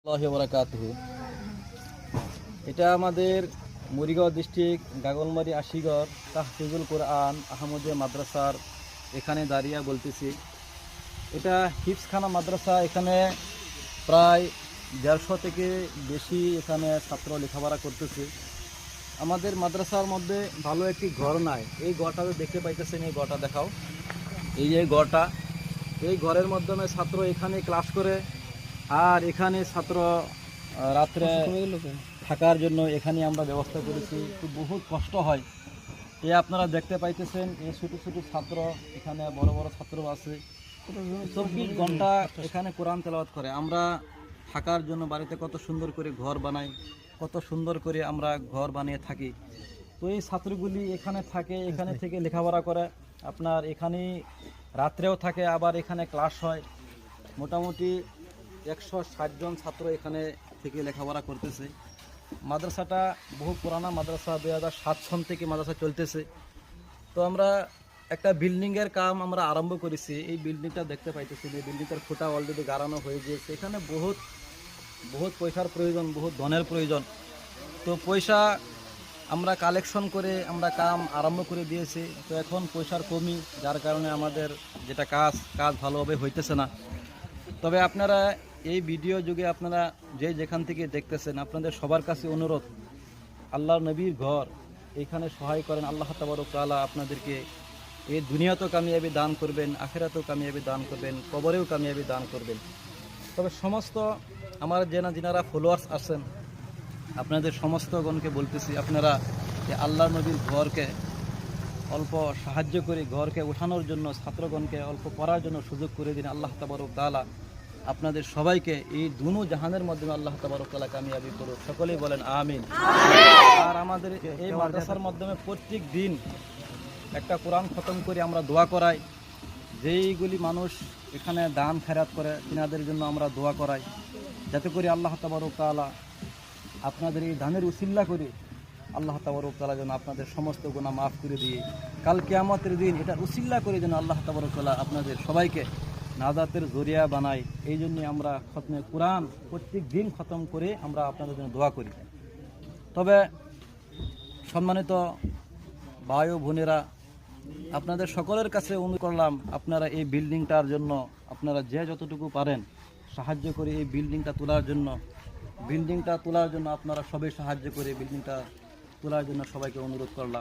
বারাকাতুহু। এটা আমাদের মুড়িগাঁও ডিস্ট্রিক্ট গাগলমারি আশিগড় তাহফিজুল কোরআন আহমদিয়া মাদ্রাসার এখানে দাঁড়িয়ে বলতেছি। এটা হিফজখানা মাদ্রাসা। এখানে প্রায় 150 থেকে বেশি এখানে ছাত্র লেখাপড়া করতেছে। আমাদের মাদ্রাসার মধ্যে ভালো একটি ঘর নাই। এই ঘরটা দেখতে পাইতেছেন, এই ঘরটা দেখাও। এই যে ঘরটা, এই ঘরের মাধ্যমে ছাত্র এখানে ক্লাস করে, আর এখানে ছাত্র রাত্রে থাকার জন্য এখানে আমরা ব্যবস্থা করেছি। তো বহুত কষ্ট হয়। এ আপনারা দেখতে পাইতেছেন, এই ছোটো ছোটো ছাত্র, এখানে বড় বড় ছাত্র আছে। 24 ঘন্টা এখানে কোরআন তেলাওয়াত করে। আমরা থাকার জন্য বাড়িতে কত সুন্দর করে ঘর বানাই, কত সুন্দর করে আমরা ঘর বানিয়ে থাকি। তো এই ছাত্রগুলি এখানে থাকে, এখানে থেকে লেখাপড়া করে। আপনার এখানে রাত্রেও থাকে, আবার এখানে ক্লাস হয়। মোটামুটি 160 জন ছাত্র এখানে থেকে লেখাপড়া করতেছে। মাদ্রাসাটা বহু পুরানা মাদ্রাসা, 2007 সন থেকে মাদ্রাসা চলতেছে। তো আমরা একটা বিল্ডিংয়ের কাম আমরা আরম্ভ করেছি। এই বিল্ডিংটা দেখতে পাইতেছি, এই বিল্ডিংটার খুঁটা অলরেডি গাড়ানো হয়ে গিয়েছে। এখানে বহুত পয়সার প্রয়োজন, বহুত ধনের প্রয়োজন। তো পয়সা আমরা কালেকশন করে আমরা কাম আরম্ভ করে দিয়েছি। তো এখন পয়সার কমি, যার কারণে আমাদের যেটা কাজ ভালোভাবে হইতেছে না। তবে আপনারা এই ভিডিও যুগে আপনারা যেখান থেকে দেখতেছেন, আপনাদের সবার কাছে অনুরোধ, আল্লাহর নবীর ঘর, এখানে সহায় করেন। আল্লাহ তাবারক তাআলা আপনাদেরকে এই দুনিয়াতেও কামিয়াবি দান করবেন, আখিরাতেও কামিয়াবি দান করবেন, কবরেও কামিয়াবি দান করবেন। তবে সমস্ত আমার যেনারা ফলোয়ার্স আছেন, আপনাদের সমস্ত গণকে বলতেছি, আপনারা এই আল্লাহর নবীর ঘরকে অল্প সাহায্য করে, ঘরকে ওঠানোর জন্য ছাত্রগণকে অল্প পড়ার জন্য সুযোগ করে দিন। আল্লাহ তাবারক তাআলা আপনাদের সবাইকে এই দুনো জাহানের মাধ্যমে আল্লাহ তাবারক তাআলা কামিয়াবি করুক। সকলেই বলেন আমিন। আর আমাদের এই মাদ্রাসার মাধ্যমে প্রত্যেক দিন একটা কোরআন খতম করে আমরা দোয়া করাই। যেইগুলি মানুষ এখানে দান খেরাত করে, তিনাদের জন্য আমরা দোয়া করাই, যাতে করে আল্লাহ তাবারক তাআলা আপনাদের এই দানের উসিল্লা করে আল্লাহ তাবারক তাআলা যেন আপনাদের সমস্ত গুনাহ মাফ করে দিয়ে কাল কিয়ামতের দিন এটা উসিল্লা করে যেন আল্লাহ তাবারক তাআলা আপনাদের সবাইকে নাজাতের জরিয়া বানাই। এই জন্যই আমরা খতমে কোরআন প্রত্যেক দিন খতম করে আমরা আপনাদের জন্য দোয়া করি। তবে সম্মানিত ভাই ও বোনেরা, আপনাদের সকলের কাছে অনুরোধ করলাম, আপনারা এই বিল্ডিংটার জন্য আপনারা যতটুকু পারেন সাহায্য করে এই বিল্ডিংটা তোলার জন্য আপনারা সবাই সাহায্য করে বিল্ডিংটা তোলার জন্য সবাইকে অনুরোধ করলাম।